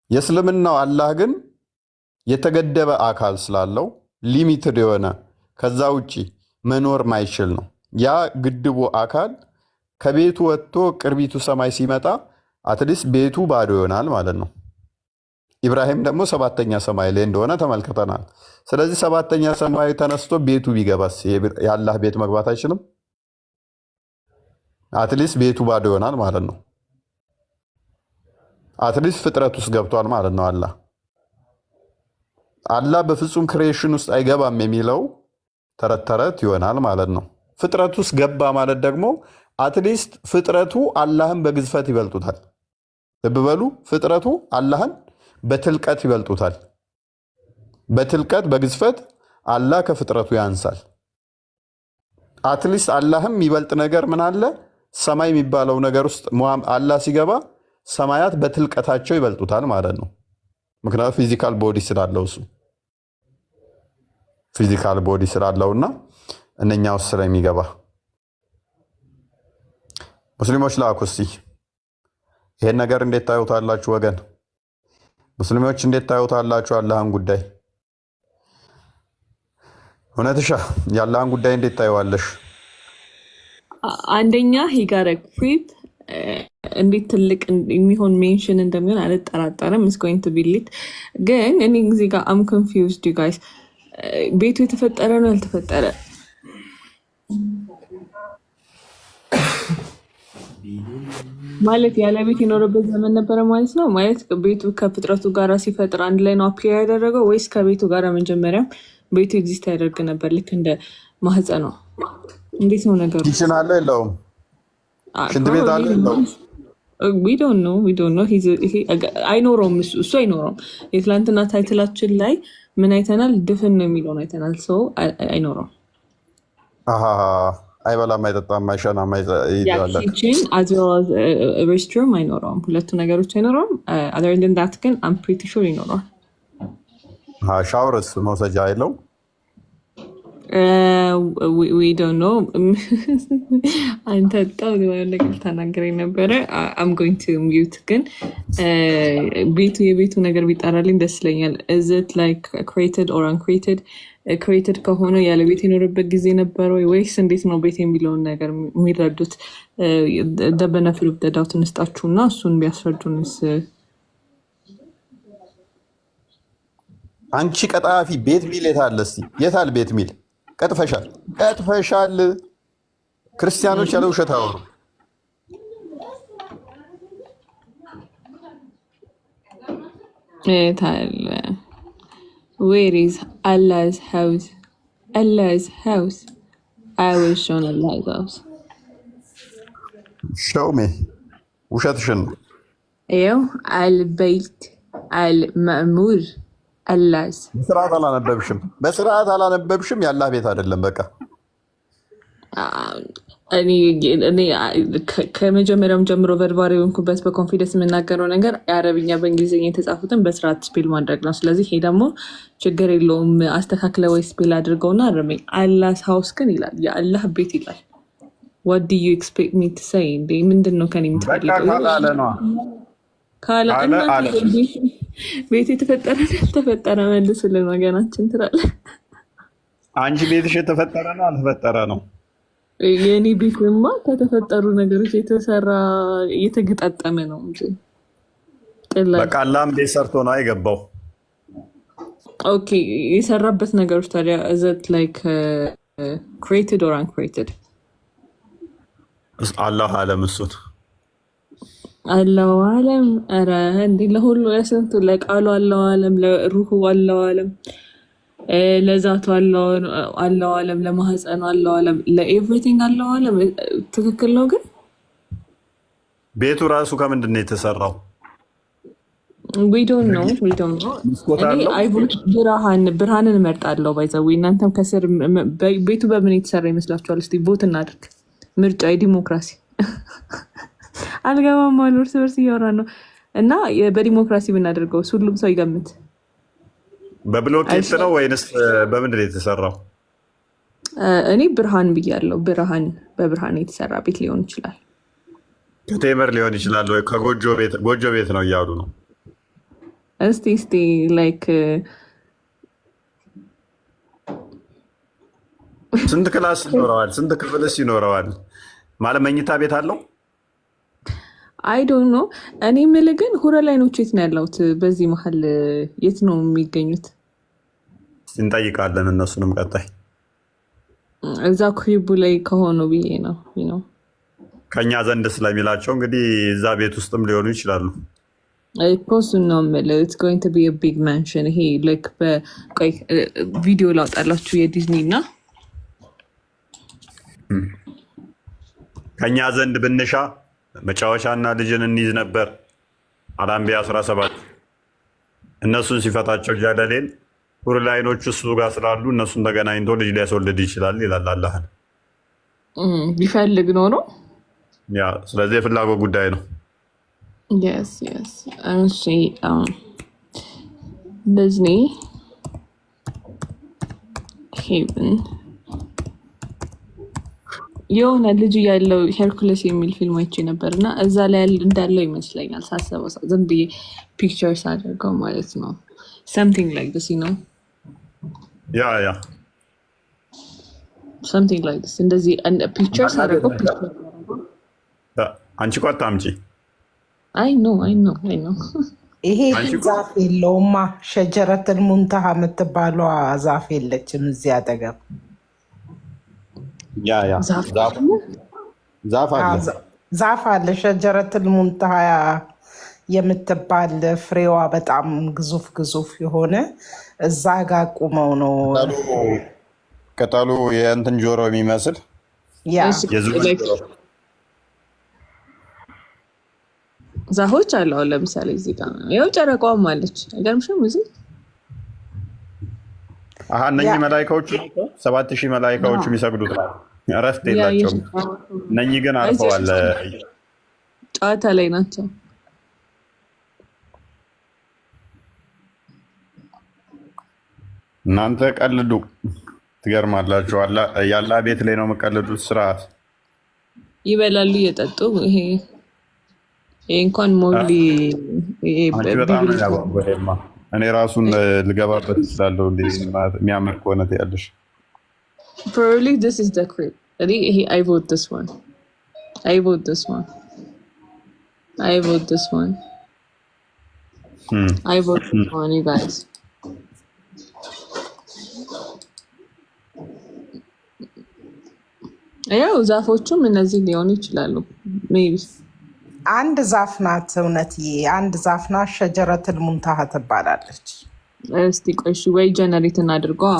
የእስልምናው አላህ ግን የተገደበ አካል ስላለው ሊሚትድ የሆነ ከዛ ውጪ መኖር ማይችል ነው። ያ ግድቡ አካል ከቤቱ ወጥቶ ቅርቢቱ ሰማይ ሲመጣ አትሊስት ቤቱ ባዶ ይሆናል ማለት ነው። ኢብራሂም ደግሞ 7ኛ ሰማይ ላይ እንደሆነ ተመልክተናል። ስለዚህ 7ኛ ሰማይ ተነስቶ ቤቱ ቢገባስ የአላህ ቤት መግባት አይችልም? አትሊስት ቤቱ ባዶ ይሆናል ማለት ነው። አትሊስት ፍጥረት ውስጥ ገብቷል ማለት ነው። አላህ በፍጹም ክሬሽን ውስጥ አይገባም የሚለው ተረት ተረት ይሆናል ማለት ነው። ፍጥረት ውስጥ ገባ ማለት ደግሞ አትሊስት ፍጥረቱ አላህን በግዝፈት ይበልጡታል። ልብ በሉ፣ ፍጥረቱ አላህን በትልቀት ይበልጡታል። በትልቀት በግዝፈት አላህ ከፍጥረቱ ያንሳል። አትሊስት አላህም የሚበልጥ ነገር ምን አለ? ሰማይ የሚባለው ነገር ውስጥ አላህ ሲገባ ሰማያት በትልቀታቸው ይበልጡታል ማለት ነው። ምክንያቱም ፊዚካል ቦዲ ስላለው እሱ ፊዚካል ቦዲ ስላለውና እነኛ ውስጥ ስለሚገባ ሙስሊሞች ላኩ እስቲ ይሄን ነገር እንዴት ታዩታላችሁ ወገን? ሙስሊሞች እንዴት ታዩታላችሁ አላህን ጉዳይ? እውነትሻ የአላህን ጉዳይ እንዴት ታዩዋለሽ?
አንደኛ ሂጋረ ክሪፕ እንዴት ትልቅ የሚሆን ሜንሽን እንደሚሆን አልጠራጠርም። ኢስ ጎይንግ ቱ ቢ ሊት። ግን እኔ እዚህ ጋር አም ኮንፊውዝድ ዩ ጋይስ። ቤቱ የተፈጠረ ነው ያልተፈጠረ? ማለት ያለ ቤት የኖረበት ዘመን ነበረ ማለት ነው? ማለት ቤቱ ከፍጥረቱ ጋር ሲፈጥር አንድ ላይ ነው አፕላይ ያደረገው ወይስ ከቤቱ ጋር መጀመሪያም ቤቱ ኤግዚስት ያደርግ ነበር? ልክ እንደ ማህፀን ነው? እንዴት ነው ነገሩ?
ኪችን አለ የለውም? ሽንት ቤት አለ የለውም?
we don't know አይኖረውም። እሱ አይኖረውም። የትላንትና ታይትላችን ላይ ምን አይተናል? ድፍን ነው የሚለውን አይተናል። ሰው አይኖረውም።
አይበላም፣ አይጠጣም፣ አይሸናም፣ ይይዛል።
ኪችን as well as restroom አይኖረውም። ሁለቱ ነገሮች አይኖረውም። other than that ግን I'm pretty sure ይኖረዋል።
ሻወርስ መውሰጃ የለውም?
we don't know። አንተ በጣም ነገር ተናገረኝ ነበረ። I'm going to mute። ግን የቤቱ ነገር ቢጣራልኝ ደስ ይለኛል። is it like created or uncreated? ክሬትድ ከሆነ ያለ ቤት የኖረበት ጊዜ ነበረ ወይስ እንዴት ነው ቤት የሚለውን ነገር የሚረዱት? ደበነፍል ደዳውት እንስጣችሁና እሱን ቢያስረዱንስ።
አንቺ ቀጣፊ ቤት ሚል የታለ? እስኪ የታል ቤት ሚል? ቀጥፈሻል። ክርስቲያኖች ያለ ውሸት አወሩ።
የታለ? Where is Allah's house? Allah's house. I will show Allah's house.
Show me. ውሸትሽን ነው።
ይኸው አልበይት አልመእሙር አላስ።
በስርዓት አላነበብሽም። የአላህ ቤት አይደለም። በቃ
እኔ ከመጀመሪያውም ጀምሮ ቨርባሪ የሆንኩበት በኮንፊደንስ የምናገረው ነገር የአረብኛ በእንግሊዝኛ የተጻፉትን በስርዓት ስፔል ማድረግ ነው። ስለዚህ ይሄ ደግሞ ችግር የለውም። አስተካክለ ወይ ስፔል አድርገውና አረመኝ። አላስ ሀውስ ግን ይላል፣ የአላህ ቤት ይላል። what do you expect me to say? እንዴ ምንድን ነው ከኔ የምትፈልገው? ቤት የተፈጠረ ያልተፈጠረ መልስልን ወገናችን ትላለህ።
አንቺ ቤትሽ የተፈጠረ ነው አልተፈጠረ ነው?
የኔ ቤትማ ከተፈጠሩ ነገሮች የተሰራ እየተገጣጠመ ነው እንጂ
በቃ አላህም ቤት ሰርቶ ነው አይገባው።
ኦኬ የሰራበት ነገሮች ታዲያ is it like created or uncreated?
አላህ አለም እሱን
አላሁ አለም። ኧረ እንዴ ለሁሉ ለስንቱ ለቃሉ አላሁ አለም፣ ለሩሁ አላሁ አለም፣ ለዛቱ አላሁ አለም፣ ለማህፀኑ አላሁ አለም፣ ለኤቭሪቲንግ አላሁ አለም። ትክክል ነው። ግን
ቤቱ ራሱ ከምንድን ነው የተሰራው?
we don't know። ብርሃንን እመርጣለሁ። ባይዘው እናንተም ከስር ቤቱ በምን የተሰራ ይመስላችኋል? እስቲ ቦት እናድርግ። ምርጫ የዲሞክራሲ አልገባም አሉ። እርስ በርስ እያወራን ነው እና በዲሞክራሲ ብናደርገው ሁሉም ሰው ይገምት።
በብሎኬት ነው ወይንስ በምንድን ነው የተሰራው?
እኔ ብርሃን ብያለሁ። በብርሃን የተሰራ ቤት ሊሆን ይችላል።
ከቴምር ሊሆን ይችላል ወይ ከጎጆ ቤት ነው እያሉ ነው።
እስቲ ላይክ
ስንት ክላስ ይኖረዋል? ስንት ክፍልስ ይኖረዋል? ማለት መኝታ ቤት አለው?
አይ ዶንት ኖ። እኔ የምልህ ግን ሁረ ላይኖች የት ነው ያለሁት? በዚህ መሀል የት ነው የሚገኙት?
እንጠይቃለን እነሱንም ቀጣይ።
እዛ ክሪቡ ላይ ከሆኑ ብዬ ነው
ከኛ ዘንድ ስለሚላቸው እንግዲህ እዛ ቤት ውስጥም ሊሆኑ ይችላሉ።
ፖስቱን ነው የምልህ። ኢትስ ጎይንግ ቱ ቢ አ ቢግ ማንሽን። ይሄ ላይክ በቆይ ቪዲዮ ላውጣላችሁ የዲዝኒ እና
ከኛ ዘንድ ብንሻ መጫወቻና ልጅን እንይዝ ነበር። አልአንቢያ 17 እነሱን ሲፈታቸው ጃለሌን ሁር ላይኖች እሱ ጋር ስላሉ እነሱን ተገናኝቶ ልጅ ሊያስወልድ ይችላል ይላል አላህን
ቢፈልግ ኖሮ
ያ ስለዚህ የፍላጎት ጉዳይ ነው
yes እሺ Disney Haven የሆነ ልጅ ያለው ሄርኩለስ የሚል ፊልም አይቼ ነበርና እዛ ላይ እንዳለው ይመስለኛል ሳስበው ዝም ብዬ ፒክቸርስ አድርገው ማለት ነው something like this you know
ያ
something like this እንደዚህ ፒክቸርስ አድርገው
አንቺ ቆጣ አምጪ
I know
ይሄ ዛፍ የለውማ ሸጀረተል ሙንተሃ የምትባለው ዛፍ የለችም እዚህ አጠገብ
ያ ዛፍ አለ ሸጀረተል ሙንተሃ የምትባል ፍሬዋ በጣም ግዙፍ የሆነ እዛ ጋር ቁመው ነው ቅጠሉ የእንትን ጆሮ የሚመስል
ዛፎች አለው ለምሳሌ እዚህ ጋር ያው ጨረቃውም አለች አይገርምሽም እዚህ
እነኚህ መላኢካዎቹ 7000 መላኢካዎቹ የሚሰግዱት እረፍት የላቸውም እነኚህ ግን አርፈዋል
ጨዋታ ላይ ናቸው
እናንተ ቀልዱ ትገርማላችሁ ያላ ቤት ላይ ነው የምቀልዱት ስርዓት
ይበላሉ እየጠጡ ይሄ እንኳን ሞሊ
በጣም ነው ያባበረማ እኔ ራሱን ልገባበት ይችላል የሚያምር ከሆነ ያለሽ
probably this is the crib I vote this one I vote this one you guys ያው ዛፎቹም እነዚህ ሊሆኑ ይችላሉ ሜቢ
አንድ ዛፍ ናት እውነትዬ አንድ ዛፍ ናት ሸጀረተል ሙንተሃ ትባላለች
እስቲ ቆይሽ ወይ ጀነሬት እናድርገው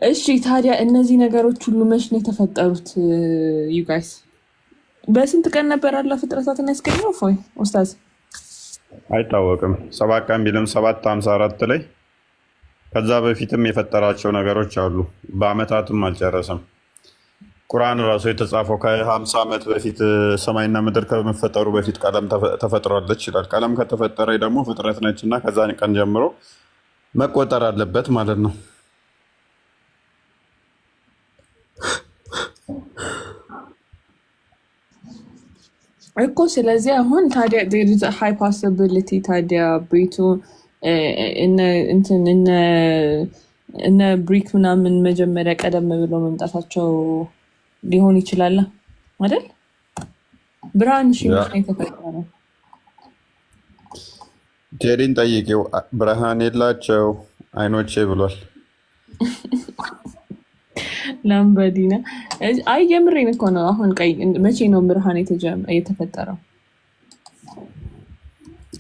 እሺ ታዲያ እነዚህ ነገሮች ሁሉ መች ነው የተፈጠሩት you guys በስንት ቀን ነበር አላህ ፍጥረታትን ያስገኘው ፎይ ኡስታዝ
አይታወቅም 7 ቀን ቢልም 754 ላይ ከዛ በፊትም የፈጠራቸው ነገሮች አሉ በአመታትም አልጨረሰም ቁርአን ራሱ የተጻፈው ከ50 ዓመት በፊት ሰማይና ምድር ከመፈጠሩ በፊት ቀለም ተፈጥሯለች ይላል ቀለም ከተፈጠረ ደግሞ ፍጥረት ነችና ከዛ ቀን ጀምሮ መቆጠር አለበት ማለት ነው
እኮ ስለዚህ አሁን ታዲያ there is a high possibility ታዲያ ቤቱ እነ ብሪክ ምናምን መጀመሪያ ቀደም ብለው መምጣታቸው ሊሆን ይችላል አይደል ብርሃን ሽምሽ የተፈጠረው
ቴሪን ጠይቂው ብርሃን የላቸው አይኖቼ ብሏል
ላምበዲና አይ የምሬን እኮ ነው አሁን ቀይ መቼ ነው ብርሃን የተፈጠረው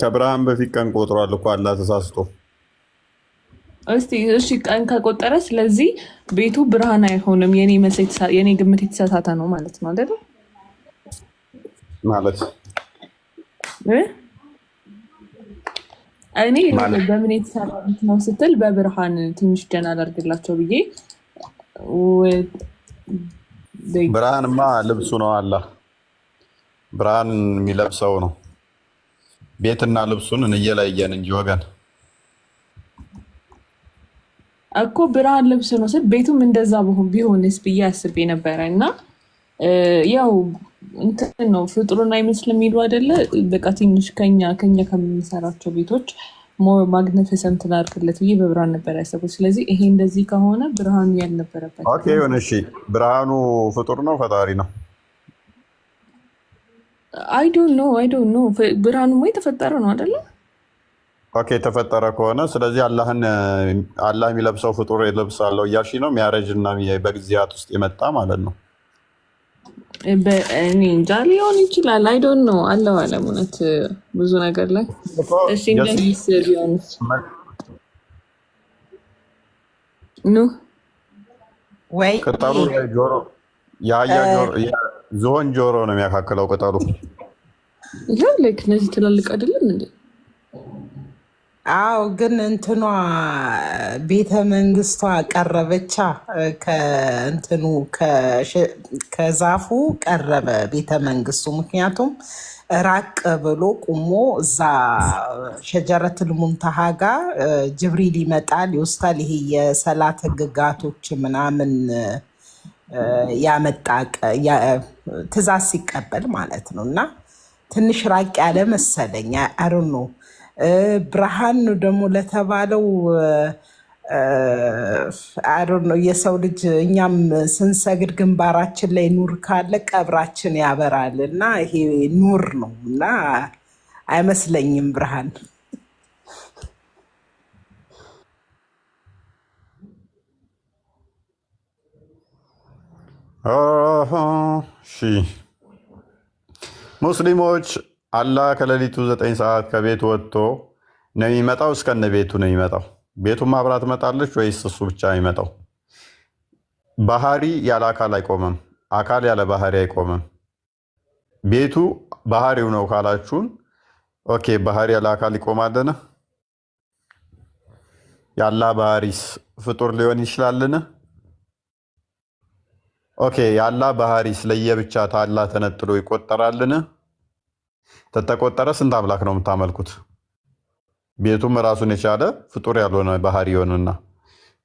ከብርሃን በፊት ቀን ቆጥሯል እኮ አላህ ተሳስቶ
እሺ ቀን ከቆጠረ ስለዚህ ቤቱ ብርሃን አይሆንም የኔ ግምት የተሳሳተ ነው ማለት ነው አይደል
ማለት
እኔ በምን የተሰራው ነው ስትል በብርሃን ትንሽ ደና አድርግላቸው ብዬ
ብርሃንማ ልብሱ ነው አላህ ብርሃን የሚለብሰው ነው ቤትና ልብሱን እንየለየን እንጂ ወገን
እኮ ብርሃን ልብስ ነው ስል ቤቱም እንደዛ ቢሆንስ ብዬ አስቤ ነበረ እና ያው እንትን ነው ፍጡሩን አይመስልም ይሉ አይደለ በቃ ትንሽ ከኛ ከምንሰራቸው ቤቶች ሞር ማግኒፊሰንት ላድርግለት ብዬ በብርሃን ነበር ያሰብኩት ስለዚህ ይሄ እንደዚህ ከሆነ ብርሃኑ ያልነበረበት
ኦኬ ይሁን እሺ ብርሃኑ ፍጡር ነው ፈጣሪ ነው
I don't know ብርሃኑ ወይ ተፈጠረ ነው አይደለ
ኦኬ ተፈጠረ ከሆነ ስለዚህ አላህ የሚለብሰው ፍጡር ይለብሳለው እያልሽ ነው የሚያረጅና በጊዜያት ውስጥ የመጣ ማለት ነው
በእኔ እንጃ ሊሆን ይችላል I don't know አለው አለሙነት ብዙ ነገር ላይ እሺ እንደዚህ ቢሆንስ ኑ
ወይ
ቅጠሉ ጆሮ ዝሆን ጆሮ ነው የሚያካክለው ቅጠሉ
ይሄው ልክ እነዚህ ትላልቅ አይደለም እንዴ
አዎ ግን እንትኗ ቤተ መንግስቷ ቀረበቻ ከእንትኑ ከዛፉ ቀረበ ቤተ መንግስቱ። ምክንያቱም ራቅ ብሎ ቁሞ እዛ ሸጀረቱል ሙንተሃ ጋር ጅብሪል ይመጣል ይወስዳል። ይሄ የሰላት ህግጋቶች ምናምን ያመጣ ትእዛዝ ሲቀበል ማለት ነው። እና ትንሽ ራቅ ያለ መሰለኝ አሩኑ ብርሃን ነው ደግሞ ለተባለው አሩኑ የሰው ልጅ እኛም ስንሰግድ ግንባራችን ላይ ኑር ካለ ቀብራችን ያበራል እና ይሄ ኑር ነው እና አይመስለኝም ብርሃን።
ሙስሊሞች አላህ ከሌሊቱ 9 ሰዓት ከቤት ወጥቶ ነው የሚመጣው? እስከነ ቤቱ ነው የሚመጣው? ቤቱን ማብራት ትመጣለች ወይስ እሱ ብቻ የሚመጣው? ባህሪ ያለ አካል አይቆምም፣ አካል ያለ ባህሪ አይቆምም። ቤቱ ባህሪው ነው ካላችሁን፣ ኦኬ ባህሪ ያለ አካል ይቆማልን? የአላህ ባህሪስ ፍጡር ሊሆን ይችላልን? ኦኬ የአላህ ባህሪስ ለየብቻ ታላ ተነጥሎ ይቆጠራልን? ተተቆጠረ ስንት አምላክ ነው የምታመልኩት? ቤቱም ራሱን የቻለ ፍጡር ያልሆነ ባህሪ ይሆንና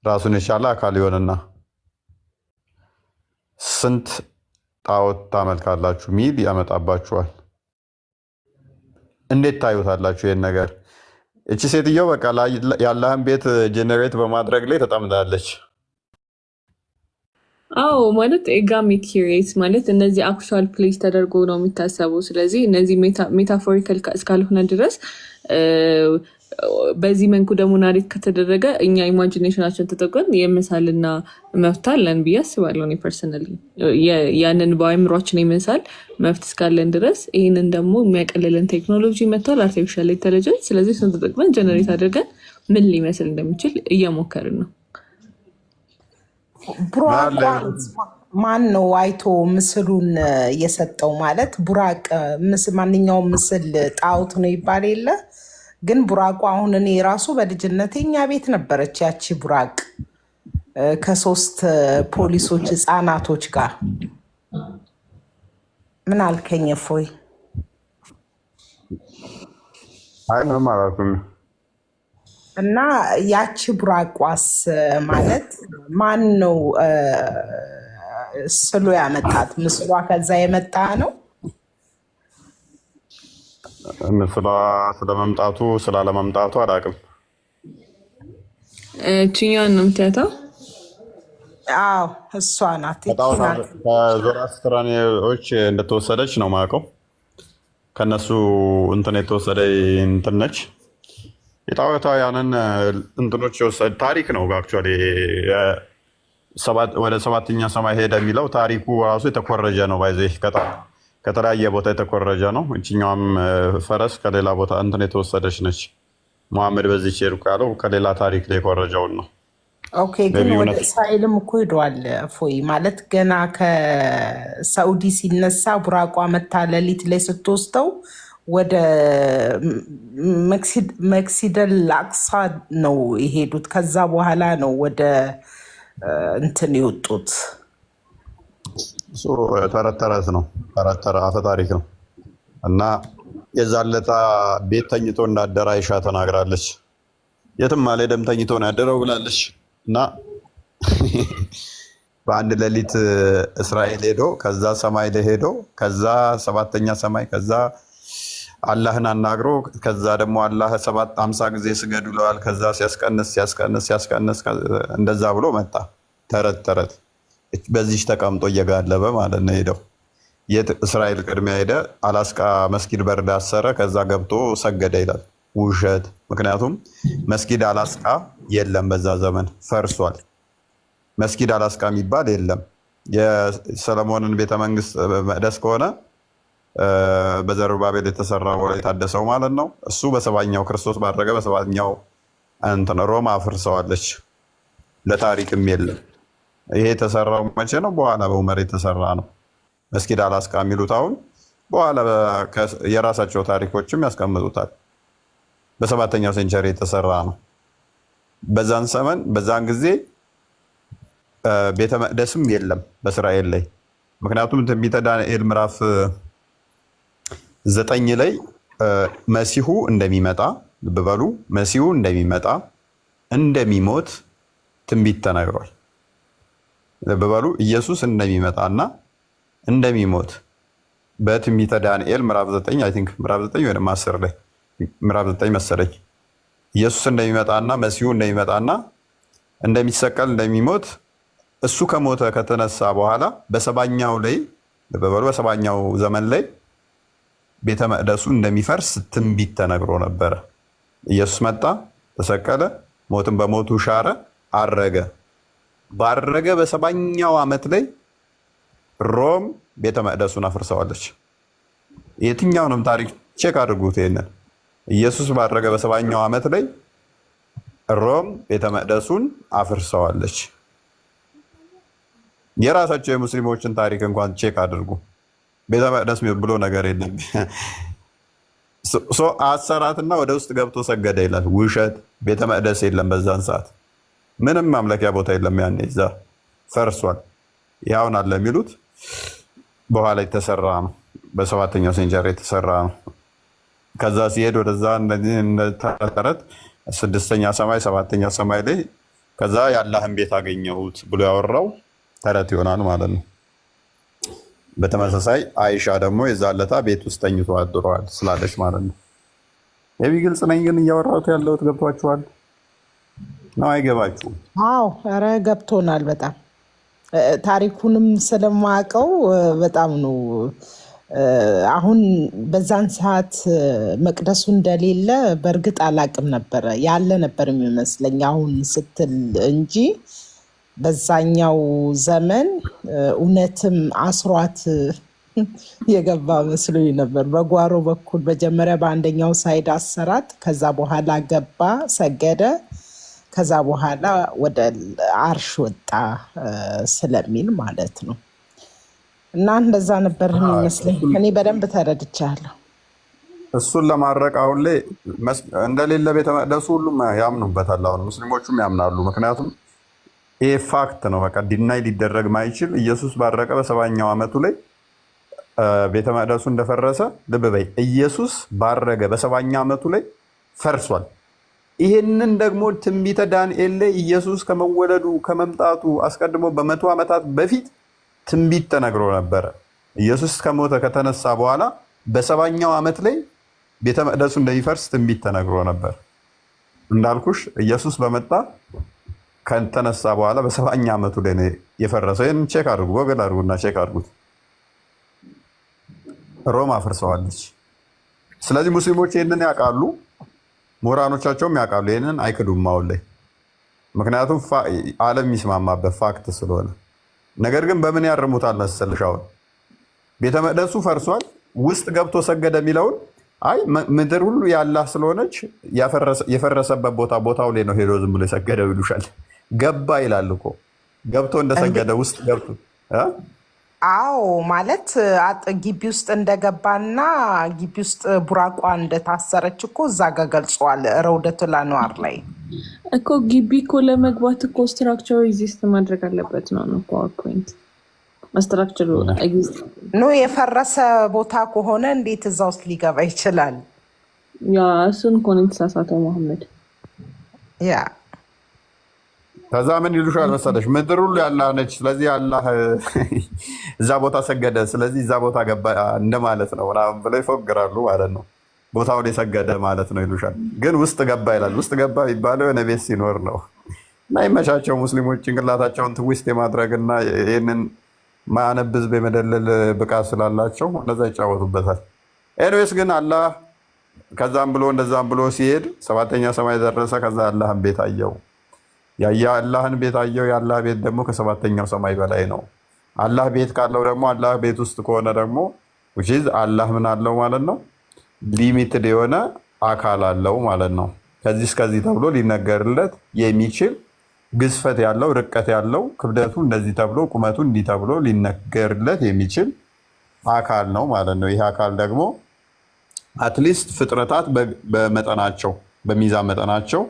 ራሱን የቻለ አካል ይሆንና ስንት ጣዖት ታመልካላችሁ ሚል ያመጣባችኋል። እንዴት ታዩታላችሁ ይህን ነገር? እቺ ሴትየው በቃ የአላህን ቤት ጄኔሬት በማድረግ ላይ ተጠምዳለች።
አዎ ማለት ኤጋሚ ኪሬት ማለት እነዚህ አክቹዋል ፕሌስ ተደርጎ ነው የሚታሰቡ። ስለዚህ እነዚህ ሜታፎሪካል እስካልሆነ ድረስ በዚህ መንኩ ደግሞ ናሬት ከተደረገ እኛ ኢማጂኔሽናችን ተጠቅመን የመሳልና መብት አለን ብዬ አስባለሁ። እኔ ፐርሰናሊ ያንን በአእምሯችን የመሳል መብት እስካለን ድረስ ይህንን ደግሞ የሚያቀልልን ቴክኖሎጂ መጥቷል፣ አርቲፊሻል ኢንተለጀንስ። ስለዚህ እሱን ተጠቅመን ጀነሬት አድርገን ምን ሊመስል እንደሚችል እየሞከርን ነው።
ማን ነው አይቶ ምስሉን የሰጠው? ማለት ቡራቅ ማንኛውም ምስል ጣዖት ነው ይባል የለ? ግን ቡራቁ አሁን እኔ ራሱ በልጅነቴ እኛ ቤት ነበረች ያቺ ቡራቅ ከ3 ፖሊሶች ህፃናቶች ጋር። ምን አልከኝ እፎይ?
አይ ምንም አላልኩም።
እና ያቺ ቡራቋስ ማለት ማን ነው ስሎ ያመጣት? ምስሏ ከዛ የመጣ ነው?
ምስሏ ስለመምጣቱ ስላለመምጣቱ አላውቅም።
ችኛን ነው የምትያታው?
አዎ እሷ ናት።
ከዞራስትራኒዎች እንደተወሰደች ነው የማውቀው። ከነሱ እንትን የተወሰደ እንትን ነች። የጣዖታውያንን እንትኖች የወሰደ ታሪክ ነው። አክቹዋሊ ወደ 7ኛ ሰማይ ሄደ የሚለው ታሪኩ ራሱ የተኮረጀ ነው። ባይዘ ከተለያየ ቦታ የተኮረጀ ነው። እችኛዋም ፈረስ ከሌላ ቦታ እንትን የተወሰደች ነች። መሐመድ በዚህ ሄድኩ ያለው ከሌላ ታሪክ ላይ የኮረጀውን ነው።
ኦኬ ግን ወደ እስራኤልም እኮ ሄደዋል እፎይ። ማለት ገና ከሳኡዲ ሲነሳ ቡራቋ መታ ሌሊት ላይ ስትወስደው ወደ መክሲደል አቅሳ ነው የሄዱት። ከዛ በኋላ ነው ወደ እንትን የወጡት።
ተረት ተረት ነው፣ አፈ ታሪክ ነው። እና የዛለታ ቤት ተኝቶ እንዳደረ አይሻ ተናግራለች። የትም አልሄደም ተኝቶ ነው ያደረው ብላለች። እና በአንድ ሌሊት እስራኤል ሄዶ ከዛ ሰማይ ላይ ሄዶ ከዛ 7ኛ ሰማይ ከዛ አላህን አናግሮ ከዛ ደግሞ አላህ 50 ጊዜ ስገዱ ብለዋል። ከዛ ሲያስቀንስ እንደዛ ብሎ መጣ። ተረት ተረት በዚህ ተቀምጦ እየጋለበ ማለት ነው ሄደው። የት እስራኤል ቅድሚያ ሄደ። አላስቃ መስጊድ በር ዳሰረ። ከዛ ገብቶ ሰገደ ይላል። ውሸት። ምክንያቱም መስጊድ አላስቃ የለም፣ በዛ ዘመን ፈርሷል። መስጊድ አላስቃ የሚባል የለም። የሰለሞንን ቤተመንግስት መቅደስ ከሆነ በዘሩባቤል የተሰራው የታደሰው ማለት ነው። እሱ በ7ኛው ክርስቶስ ባረገ በ7ኛው እንትን ሮማ አፍርሰዋለች። ለታሪክም የለም። ይሄ የተሰራው መቼ ነው? በኋላ በዑመር የተሰራ ነው። መስጊድ አላስቃ የሚሉት አሁን በኋላ የራሳቸው ታሪኮችም ያስቀምጡታል። በሰባተኛው ሴንቸሪ የተሰራ ነው። በዛን ዘመን በዛን ጊዜ ቤተ መቅደስም የለም በእስራኤል ላይ። ምክንያቱም ትንቢተ ዳንኤል ምዕራፍ 9 ላይ መሲሁ እንደሚመጣ ልብ በሉ፣ መሲሁ እንደሚመጣ እንደሚሞት ትንቢት ተናግሯል። ልብ በሉ፣ ኢየሱስ እንደሚመጣና እንደሚሞት በትንቢተ ዳንኤል ምዕራፍ 9 አይ ቲንክ ምዕራፍ 9 ወይም 10 ላይ ምዕራፍ 9 መሰለኝ ኢየሱስ እንደሚመጣና መሲሁ እንደሚመጣና እንደሚሰቀል እንደሚሞት እሱ ከሞተ ከተነሳ በኋላ በሰባኛው ላይ በሰባኛው ዘመን ላይ ቤተ መቅደሱ እንደሚፈርስ ትንቢት ተነግሮ ነበረ። ኢየሱስ መጣ፣ ተሰቀለ፣ ሞትን በሞቱ ሻረ፣ አረገ። ባረገ በሰባኛው ዓመት ላይ ሮም ቤተ መቅደሱን አፍርሰዋለች። የትኛውንም ታሪክ ቼክ አድርጉት። ይሄንን ኢየሱስ ባረገ በሰባኛው ዓመት ላይ ሮም ቤተ መቅደሱን አፍርሰዋለች። የራሳቸው የሙስሊሞችን ታሪክ እንኳን ቼክ አድርጉ። ቤተ መቅደስ ብሎ ነገር የለም። አሰራትና ወደ ውስጥ ገብቶ ሰገደ ይላል። ውሸት። ቤተ መቅደስ የለም በዛን ሰዓት፣ ምንም ማምለኪያ ቦታ የለም። ያኔ እዛ ፈርሷል። ያውን አለ የሚሉት በኋላ የተሰራ ነው፣ በሰባተኛው ሴንቸሪ የተሰራ ነው። ከዛ ሲሄድ ወደዛ እንደተረት ስድስተኛ ሰማይ ሰባተኛ ሰማይ ላይ ከዛ የአላህን ቤት አገኘሁት ብሎ ያወራው ተረት ይሆናል ማለት ነው። በተመሳሳይ አይሻ ደግሞ የዛለታ ቤት ውስጥ ተኝቶ አድሯል ስላለች ማለት ነው። የቢ ግልጽ ነኝ ግን እያወራሁት ያለሁት ገብቷችኋል ነው? አይገባችሁም?
አዎ፣ ኧረ ገብቶናል በጣም ታሪኩንም ስለማውቀው በጣም ነው። አሁን በዛን ሰዓት መቅደሱ እንደሌለ በእርግጥ አላቅም ነበረ፣ ያለ ነበር የሚመስለኝ አሁን ስትል እንጂ በዛኛው ዘመን እውነትም አስሯት የገባ መስሎኝ ነበር። በጓሮ በኩል መጀመሪያ በአንደኛው ሳይድ አሰራት፣ ከዛ በኋላ ገባ ሰገደ፣ ከዛ በኋላ ወደ አርሽ ወጣ ስለሚል ማለት ነው። እና እንደዛ ነበር የሚመስለኝ። እኔ በደንብ ተረድቻለሁ።
እሱን ለማድረቅ አሁን ላይ እንደሌለ ቤተ መቅደሱ ሁሉም ያምኑበታል። አሁን ሙስሊሞቹም ያምናሉ። ምክንያቱም ይሄ ፋክት ነው፣ በቃ ዲናይ ሊደረግ ማይችል። ኢየሱስ ባረቀ በሰባኛው ዓመቱ ላይ ቤተ መቅደሱ እንደፈረሰ ልብ በይ። ኢየሱስ ባረገ በሰባኛ ዓመቱ ላይ ፈርሷል። ይህንን ደግሞ ትንቢተ ዳንኤል ላይ ኢየሱስ ከመወለዱ ከመምጣቱ አስቀድሞ በ100 ዓመታት በፊት ትንቢት ተነግሮ ነበረ። ኢየሱስ ከሞተ ከተነሳ በኋላ በሰባኛው ዓመት ላይ ቤተ መቅደሱ እንደሚፈርስ ትንቢት ተነግሮ ነበር። እንዳልኩሽ ኢየሱስ በመጣ ከተነሳ በኋላ በሰባኛ ዓመቱ ላይ ነው የፈረሰው። ይህን ቼክ አድርጉ፣ ወገድ አድርጉና ቼክ አድርጉት። ሮም አፍርሰዋለች። ስለዚህ ሙስሊሞች ይህንን ያውቃሉ፣ ምሁራኖቻቸውም ያውቃሉ። ይህንን አይክዱም አሁን ላይ፣ ምክንያቱም ዓለም የሚስማማበት ፋክት ስለሆነ። ነገር ግን በምን ያርሙታል መሰልሽ? አሁን ቤተ መቅደሱ ፈርሷል፣ ውስጥ ገብቶ ሰገደ የሚለውን አይ ምድር ሁሉ ያላህ ስለሆነች የፈረሰበት ቦታው ላይ ነው ሄዶ ዝም ብሎ የሰገደው ይሉሻል። ገባ ይላል እኮ ገብቶ እንደሰገደ ውስጥ ገብቶ
አዎ ማለት ግቢ ውስጥ እንደገባና ግቢ ውስጥ ቡራቋ እንደታሰረች እኮ እዛ ጋ ገልጿል። ረውደቱል አንዋር ላይ
እኮ ግቢ እኮ ለመግባት እኮ ስትራክቸሩ ኤግዚስት ማድረግ አለበት ነው እኮ ፖይንት። ስትራክቸሩ ኤግዚስት
ነው። የፈረሰ ቦታ ከሆነ እንዴት እዛ ውስጥ ሊገባ ይችላል?
ያ እሱን እኮ ነው የተሳሳተው መሐመድ።
ያ
ከዛ ምን ይሉሻል መሰለሽ? ምድር ሁሉ ያላህ ነች፣ ስለዚህ አላህ እዛ ቦታ ሰገደ፣ ስለዚህ እዛ ቦታ ገባ እንደማለት ነው ምናምን ብለው ይፎግራሉ ማለት ነው። ቦታውን የሰገደ ማለት ነው ይሉሻል። ግን ውስጥ ገባ ይላል። ውስጥ ገባ የሚባለው የሆነ ቤት ሲኖር ነው። እና ይመቻቸው ሙስሊሞች ጭንቅላታቸውን ትዊስት የማድረግና ይህንን ማያነብ ህዝብ የመደለል ብቃት ስላላቸው እነዛ ይጫወቱበታል። ኤንዌስ ግን አላህ ከዛም ብሎ እንደዛም ብሎ ሲሄድ ሰባተኛ ሰማይ ደረሰ። ከዛ አላህን ቤት አየው። የአላህን ቤት አየው። የአላህ ቤት ደግሞ ከሰባተኛው ሰማይ በላይ ነው። አላህ ቤት ካለው ደግሞ አላህ ቤት ውስጥ ከሆነ ደግሞ አላህ ምን አለው ማለት ነው? ሊሚትድ የሆነ አካል አለው ማለት ነው። ከዚህ እስከዚህ ተብሎ ሊነገርለት የሚችል ግዝፈት ያለው ርቀት ያለው ክብደቱ እንደዚህ ተብሎ ቁመቱ እንዲህ ተብሎ ሊነገርለት የሚችል አካል ነው ማለት ነው። ይህ አካል ደግሞ አትሊስት ፍጥረታት በመጠናቸው በሚዛን መጠናቸው፣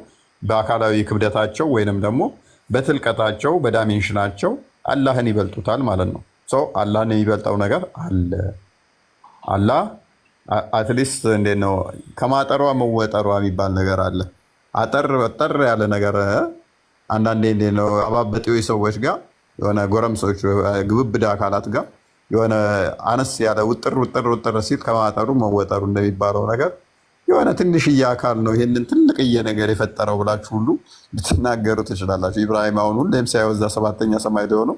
በአካላዊ ክብደታቸው ወይንም ደግሞ በትልቀታቸው በዳይሜንሽናቸው አላህን ይበልጡታል ማለት ነው። ሰው አላህን የሚበልጠው ነገር አለ። አላህ አትሊስት እንዴት ነው ከማጠሯ መወጠሯ የሚባል ነገር አለ። አጠር ያለ ነገር አንዳንዴ እንዴት ነው አባበጤው ሰዎች ጋር የሆነ ጎረምሶች ግብብዳ አካላት ጋር የሆነ አነስ ያለ ውጥር ሲል ከማጠሩ መወጠሩ እንደሚባለው ነገር የሆነ ትንሽዬ አካል ነው ይሄንን ትልቅዬ ነገር የፈጠረው ብላችሁ ሁሉ ልትናገሩ ትችላላችሁ። ኢብራሂም አሁን ሁሌም ሲያየው እዛ ሰባተኛ ሰማይ ላይ ሆኖ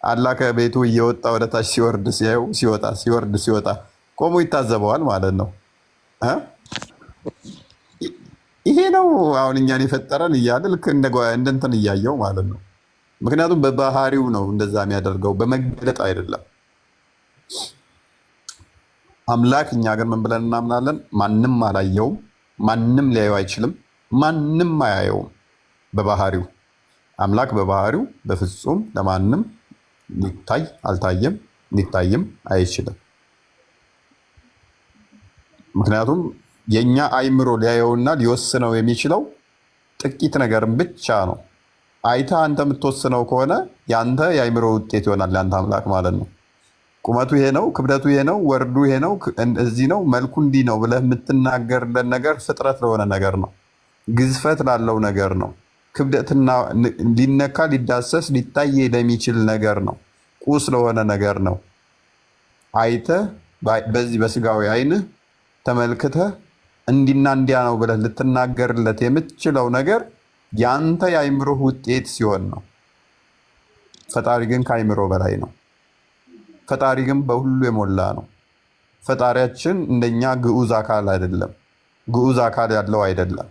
አላህ ከቤቱ እየወጣ ወደ ታች ሲወርድ ሲያየው ሲወጣ ቆሞ ይታዘበዋል ማለት ነው። ይሄ ነው አሁን እኛን የፈጠረን እያለ ልክ እንደንትን እያየው ማለት ነው። ምክንያቱም በባህሪው ነው እንደዛ የሚያደርገው በመገለጥ አይደለም። አምላክ እኛ ግን ምን ብለን እናምናለን? ማንም አላየውም፣ ማንም ሊያየው አይችልም፣ ማንም አያየውም። በባህሪው አምላክ በባህሪው በፍጹም ለማንም ሊታይ አልታየም፣ ሊታይም አይችልም። ምክንያቱም የኛ አይምሮ ሊያየውና ሊወስነው የሚችለው ጥቂት ነገርን ብቻ ነው። አይታ አንተ የምትወስነው ከሆነ ያንተ የአይምሮ ውጤት ይሆናል ያንተ አምላክ ማለት ነው። ቁመቱ ይሄ ነው፣ ክብደቱ ይሄ ነው፣ ወርዱ ይሄ ነው፣ እዚህ ነው፣ መልኩ እንዲህ ነው ብለህ የምትናገርለት ነገር ፍጥረት ለሆነ ነገር ነው፣ ግዝፈት ላለው ነገር ነው፣ ክብደትና ሊነካ ሊዳሰስ ሊታይ ለሚችል ነገር ነው፣ ቁስ ለሆነ ነገር ነው። አይተህ በዚህ በስጋዊ አይንህ ተመልክተህ እንዲና እንዲያ ነው ብለህ ልትናገርለት የምትችለው ነገር ያንተ የአይምሮህ ውጤት ሲሆን ነው። ፈጣሪ ግን ከአይምሮ በላይ ነው። ፈጣሪ ግን በሁሉ የሞላ ነው። ፈጣሪያችን እንደኛ ግዑዝ አካል አይደለም፣ ግዑዝ አካል ያለው አይደለም።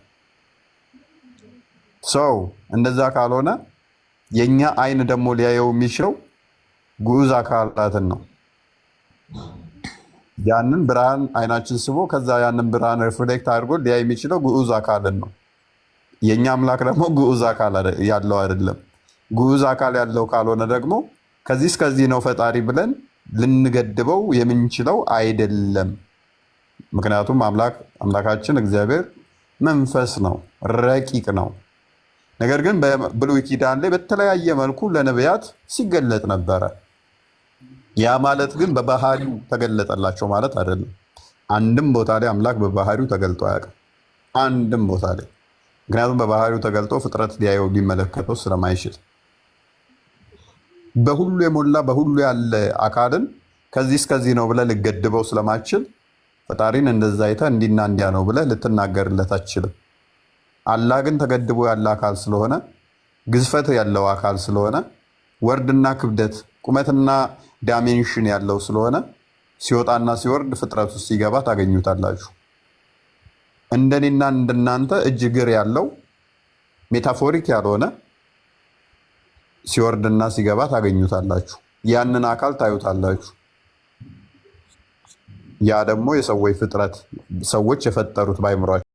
ሰው እንደዛ ካልሆነ የኛ አይን ደግሞ ሊያየው የሚችለው ግዑዝ አካላትን ነው። ያንን ብርሃን አይናችን ስቦ ከዛ ያንን ብርሃን ሪፍሌክት አድርጎ ሊያይ የሚችለው ግዑዝ አካልን ነው። የኛ አምላክ ደግሞ ግዑዝ አካል ያለው አይደለም። ግዑዝ አካል ያለው ካልሆነ ደግሞ ከዚህ እስከዚህ ነው ፈጣሪ ብለን ልንገድበው የምንችለው አይደለም። ምክንያቱም አምላካችን እግዚአብሔር መንፈስ ነው፣ ረቂቅ ነው። ነገር ግን በብሉይ ኪዳን ላይ በተለያየ መልኩ ለነቢያት ሲገለጥ ነበረ። ያ ማለት ግን በባህሪው ተገለጠላቸው ማለት አይደለም። አንድም ቦታ ላይ አምላክ በባህሪው ተገልጦ አያውቅም። አንድም ቦታ ላይ ምክንያቱም በባህሪው ተገልጦ ፍጥረት ሊያየው ሊመለከተው ስለማይችል በሁሉ የሞላ በሁሉ ያለ አካልን ከዚህ እስከዚህ ነው ብለህ ልገድበው ስለማችል ፈጣሪን እንደዛ አይተህ እንዲና እንዲያ ነው ብለህ ልትናገርለት አትችልም። አላህ ግን ተገድቦ ያለ አካል ስለሆነ ግዝፈት ያለው አካል ስለሆነ ወርድና ክብደት ቁመትና ዳይሜንሽን ያለው ስለሆነ ሲወጣና ሲወርድ ፍጥረት ውስጥ ሲገባ ታገኙታላችሁ። እንደኔና እንደናንተ እጅ እግር ያለው ሜታፎሪክ ያልሆነ ሲወርድና ሲገባ ታገኙታላችሁ። ያንን አካል ታዩታላችሁ። ያ ደግሞ የሰዎች ፍጥረት ሰዎች የፈጠሩት ባይምሯቸው